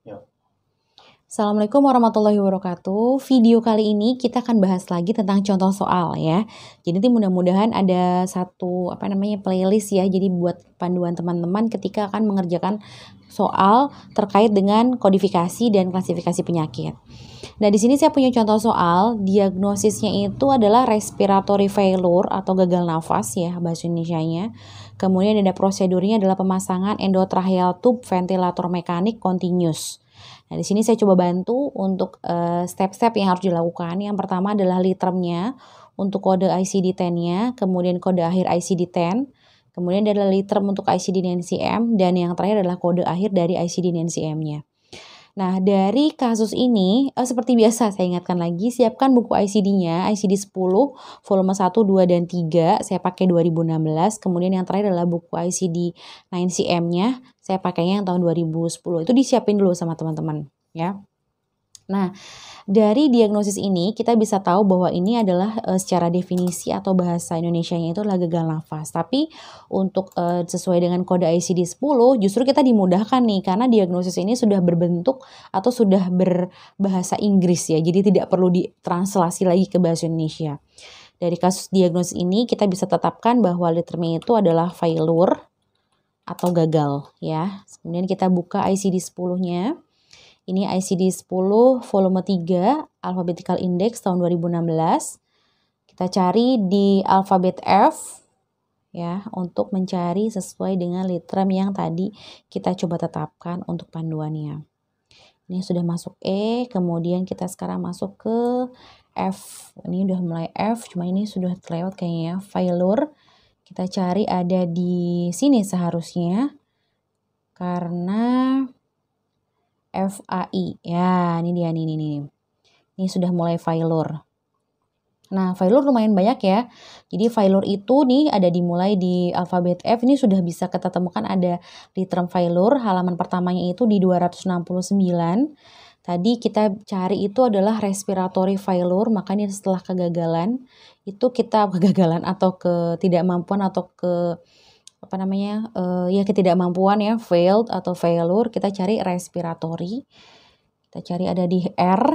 Ya. Assalamualaikum warahmatullahi wabarakatuh. Video kali ini kita akan bahas lagi tentang contoh soal ya. Jadi nanti mudah-mudahan ada satu playlist ya. Jadi buat panduan teman-teman ketika akan mengerjakan soal terkait dengan kodifikasi dan klasifikasi penyakit. Nah, di sini saya punya contoh soal, diagnosisnya itu adalah respiratory failure atau gagal nafas ya bahasa Indonesianya. Kemudian ada prosedurnya adalah pemasangan endotracheal tube ventilator mekanik continuous. Nah, di sini saya coba bantu untuk step-step yang harus dilakukan. Yang pertama adalah litermnya untuk kode ICD-10-nya, kemudian kode akhir ICD-10, kemudian adalah literm untuk ICD-9CM, dan yang terakhir adalah kode akhir dari ICD-9CM-nya. Nah, dari kasus ini, seperti biasa saya ingatkan lagi, siapkan buku ICD-nya, ICD 10, volume 1, 2, dan 3, saya pakai 2016, kemudian yang terakhir adalah buku ICD 9CM-nya, saya pakainya yang tahun 2010, itu disiapin dulu sama teman-teman, ya. Nah, dari diagnosis ini kita bisa tahu bahwa ini adalah secara definisi atau bahasa Indonesianya itu adalah gagal nafas. Tapi untuk sesuai dengan kode ICD 10 justru kita dimudahkan nih karena diagnosis ini sudah berbentuk atau sudah berbahasa Inggris ya. Jadi tidak perlu ditranslasi lagi ke bahasa Indonesia. Dari kasus diagnosis ini kita bisa tetapkan bahwa litermnya itu adalah failure atau gagal ya. Kemudian kita buka ICD 10-nya. Ini ICD 10 volume 3 Alphabetical Index tahun 2016. Kita cari di alfabet F ya untuk mencari sesuai dengan literem yang tadi kita coba tetapkan untuk panduannya. Ini sudah masuk E, kemudian kita sekarang masuk ke F. Ini udah mulai F, cuma ini sudah terlewat kayaknya ya. Failure. Kita cari ada di sini seharusnya. Karena FAI. Ya, ini dia nih. Ini sudah mulai failure. Nah, failure lumayan banyak ya. Jadi failure itu nih ada dimulai di alfabet F. Ini sudah bisa kita temukan ada di term failure. Halaman pertamanya itu di 269. Tadi kita cari itu adalah respiratory failure. Makanya setelah kegagalan, itu kita kegagalan atau ketidakmampuan atau ketidakmampuan ya, failed atau failure, kita cari respiratory. Kita cari ada di R,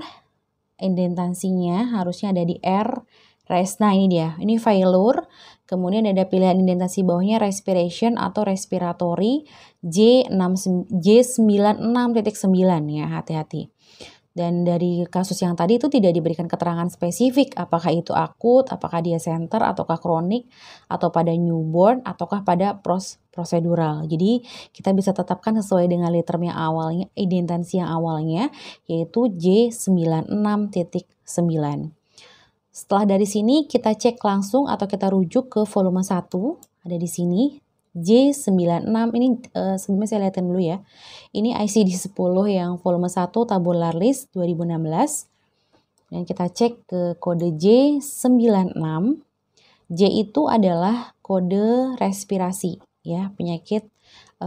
indentasinya harusnya ada di R, rest. Nah, ini dia. Ini failure. Kemudian ada pilihan indentasi bawahnya respiration atau respiratory J96.9 ya, hati-hati. Dan dari kasus yang tadi itu tidak diberikan keterangan spesifik apakah itu akut, apakah dia center, ataukah kronik, atau pada newborn, ataukah pada prosedural. Jadi kita bisa tetapkan sesuai dengan literm yang awalnya, indentasi yang awalnya, yaitu J96.9. Setelah dari sini kita cek langsung atau kita rujuk ke volume 1, ada di sini. J96 ini sebelumnya saya lihatin dulu ya. Ini ICD 10 yang volume 1 tabular list 2016. Dan kita cek ke kode J96. J itu adalah kode respirasi ya, penyakit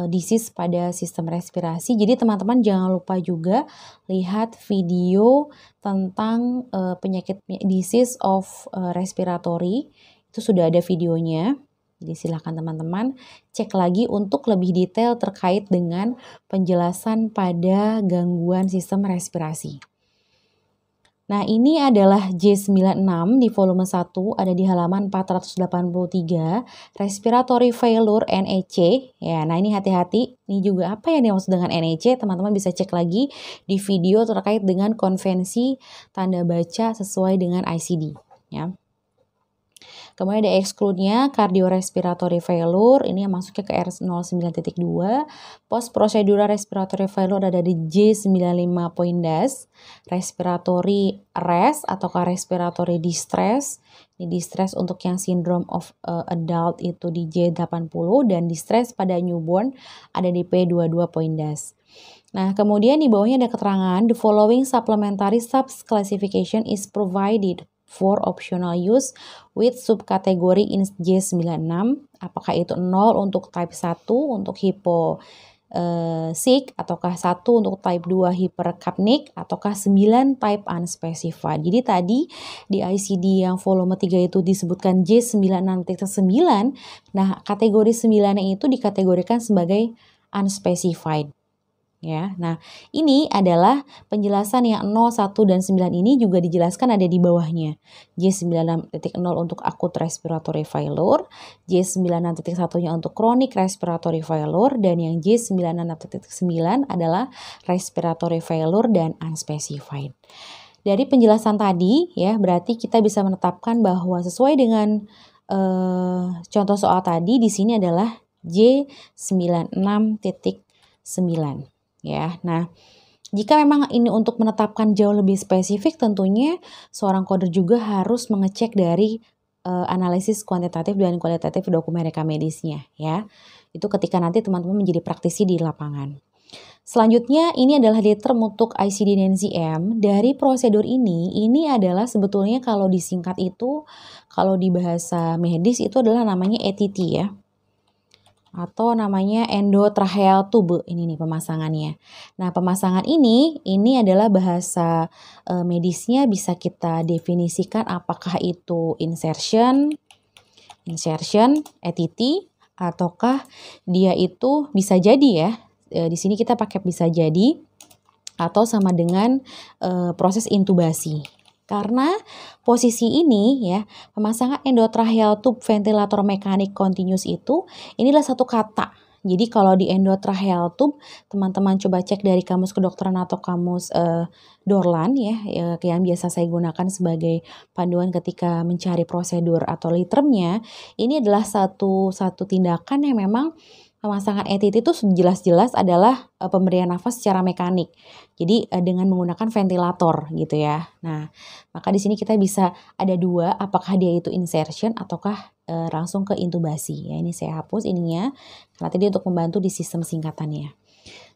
disease pada sistem respirasi. Jadi teman-teman jangan lupa juga lihat video tentang penyakit disease of respiratory. Itu sudah ada videonya. Jadi silakan teman-teman cek lagi untuk lebih detail terkait dengan penjelasan pada gangguan sistem respirasi. Nah, ini adalah J96 di volume 1, ada di halaman 483, respiratory failure NEC. Ya, nah ini hati-hati, ini juga apa yang dimaksud dengan NEC, teman-teman bisa cek lagi di video terkait dengan konvensi tanda baca sesuai dengan ICD. Ya. Kemudian ada exclude-nya, cardiorespiratory failure, ini yang masuknya ke R09.2. Post procedural respiratory failure ada di J95 poindas. Respiratory arrest ataukah respiratory distress. Ini distress untuk yang syndrome of adult itu di J80 dan distress pada newborn ada di P22 poindas. Nah, kemudian di bawahnya ada keterangan, the following supplementary subclassification is provided for optional use with subkategori in J96. Apakah itu 0 untuk type 1 untuk hypoxic, ataukah 1 untuk type 2 hypercapnic, ataukah 9 type unspecified. Jadi tadi di ICD yang volume 3 itu disebutkan J96.9. Nah, kategori 9 itu dikategorikan sebagai unspecified. ya. Nah, ini adalah penjelasan yang 0, 1, dan 9 ini juga dijelaskan ada di bawahnya. J96.0 untuk acute respiratory failure, J96.1-nya untuk chronic respiratory failure, dan yang J96.9 adalah respiratory failure dan unspecified. Dari penjelasan tadi ya, berarti kita bisa menetapkan bahwa sesuai dengan contoh soal tadi di sini adalah J96.9. Ya, nah jika memang ini untuk menetapkan jauh lebih spesifik, tentunya seorang coder juga harus mengecek dari analisis kuantitatif dan kualitatif dokumen rekam medisnya ya. Itu ketika nanti teman-teman menjadi praktisi di lapangan. Selanjutnya ini adalah term untuk ICD dan NCM. Dari prosedur ini adalah sebetulnya kalau disingkat itu, kalau di bahasa medis itu adalah namanya ETT ya. Atau namanya endotracheal tube, ini nih pemasangannya. Nah, pemasangan ini adalah bahasa medisnya bisa kita definisikan apakah itu insertion, ETT, ataukah dia itu bisa jadi ya. Di sini kita pakai bisa jadi atau sama dengan proses intubasi. Karena posisi ini ya, pemasangan endotracheal tube ventilator mekanik continuous itu inilah satu kata. Jadi kalau di endotracheal tube, teman-teman coba cek dari kamus kedokteran atau kamus Dorlan ya, yang biasa saya gunakan sebagai panduan ketika mencari prosedur atau litermnya, ini adalah satu tindakan yang memang pemasangan ETT itu jelas-jelas adalah pemberian nafas secara mekanik. Jadi dengan menggunakan ventilator gitu ya. Nah, maka di sini kita bisa ada dua, apakah dia itu insertion ataukah langsung ke intubasi. Ya, ini saya hapus ininya karena tadi untuk membantu di sistem singkatannya.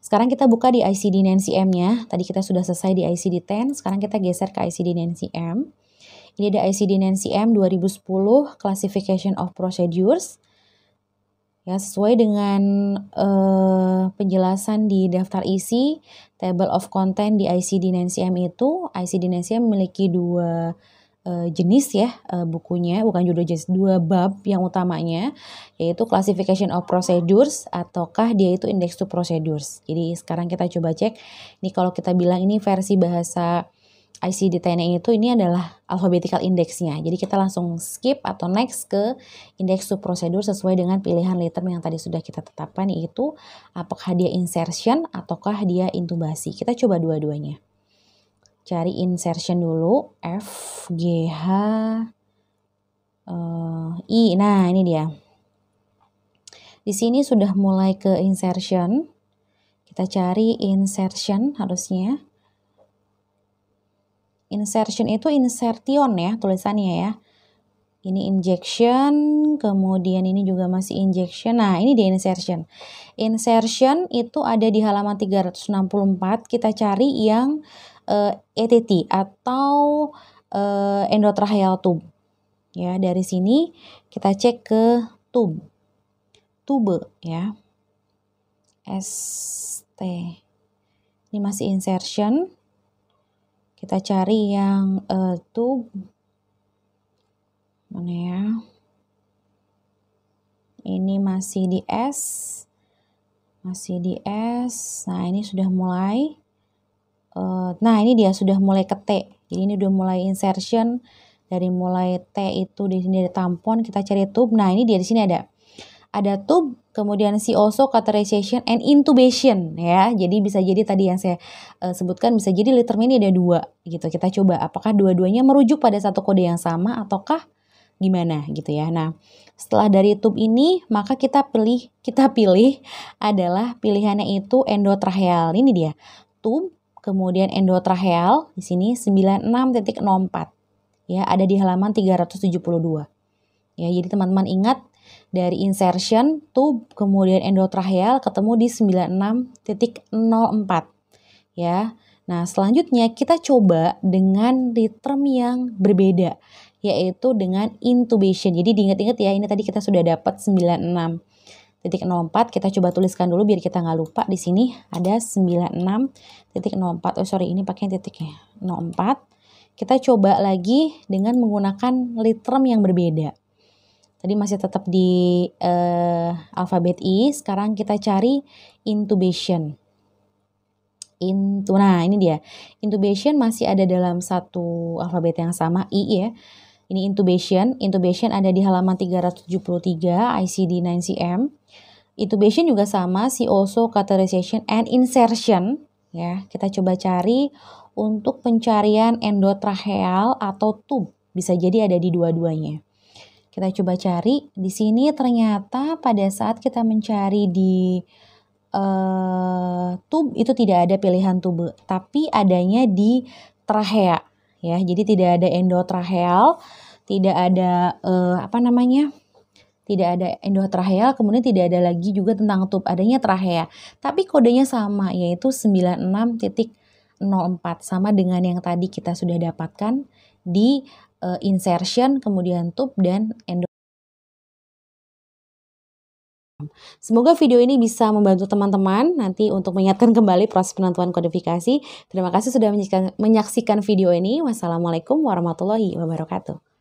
Sekarang kita buka di ICD dan NCM-nya. Tadi kita sudah selesai di ICD-10, sekarang kita geser ke ICD dan NCM. Ini ada ICD dan NCM 2010 Classification of Procedures. Ya, sesuai dengan penjelasan di daftar isi, table of content di ICD dan NCM itu, ICD dan NCM memiliki dua jenis ya bukunya, bukan judul jenis, dua bab yang utamanya, yaitu Classification of Procedures ataukah dia itu Index to Procedures. Jadi sekarang kita coba cek, ini kalau kita bilang ini versi bahasa ICD-10 itu ini adalah alphabetical indexnya. Jadi kita langsung skip atau next ke index to procedure sesuai dengan pilihan literm yang tadi sudah kita tetapkan, yaitu apakah dia insertion ataukah dia intubasi. Kita coba dua-duanya. Cari insertion dulu, F, G, H, I. Nah ini dia. Di sini sudah mulai ke insertion. Kita cari insertion harusnya. Insertion itu insertion ya tulisannya ya. Ini injection, kemudian ini juga masih injection. Nah, ini dia insertion. Insertion itu ada di halaman 364. Kita cari yang ETT atau endotracheal tube. Ya, dari sini kita cek ke tube. Tube ya. ST. Ini masih insertion. Kita cari yang tube. Mana ya? Ini masih di S. Masih di S. Nah, ini sudah mulai. Nah, ini dia sudah mulai ke T. Jadi ini udah mulai insertion. Dari mulai T itu di sini ada tampon, kita cari tube. Nah, ini dia di sini ada tube, kemudian si also catheterization and intubation ya. Jadi bisa jadi tadi yang saya sebutkan, bisa jadi literm ini ada dua gitu. Kita coba apakah dua-duanya merujuk pada satu kode yang sama ataukah gimana gitu ya. Nah, setelah dari tube ini maka kita pilih adalah pilihannya itu endotracheal. Ini dia. Tube kemudian endotracheal di sini 96.04. Ya, ada di halaman 372. Ya, jadi teman-teman ingat dari insertion, tube, kemudian endotracheal ketemu di 96.04 ya. Nah, selanjutnya kita coba dengan literm yang berbeda, yaitu dengan intubation. Jadi diingat-ingat ya, ini tadi kita sudah dapat 96.04, kita coba tuliskan dulu biar kita nggak lupa. Di sini ada 96.04, ini pakai titiknya 04. Kita coba lagi dengan menggunakan literm yang berbeda. Tadi masih tetap di alfabet I, sekarang kita cari intubation. Nah ini dia, intubation masih ada dalam satu alfabet yang sama, I ya. Ini intubation ada di halaman 373, ICD 9cm. Intubation juga sama, see also catheterization and insertion. Ya, kita coba cari untuk pencarian endotracheal atau tube. Bisa jadi ada di dua-duanya. Kita coba cari, di sini ternyata pada saat kita mencari di tube itu tidak ada pilihan tube, tapi adanya di trachea. Ya, jadi tidak ada endotracheal, tidak ada tidak ada endotracheal, kemudian tidak ada lagi juga tentang tube, adanya trachea. Tapi kodenya sama, yaitu 96.04, sama dengan yang tadi kita sudah dapatkan di insertion, kemudian tube, dan endo. Semoga video ini bisa membantu teman-teman nanti untuk mengingatkan kembali proses penentuan kodifikasi. Terima kasih sudah menyaksikan video ini. Wassalamualaikum warahmatullahi wabarakatuh.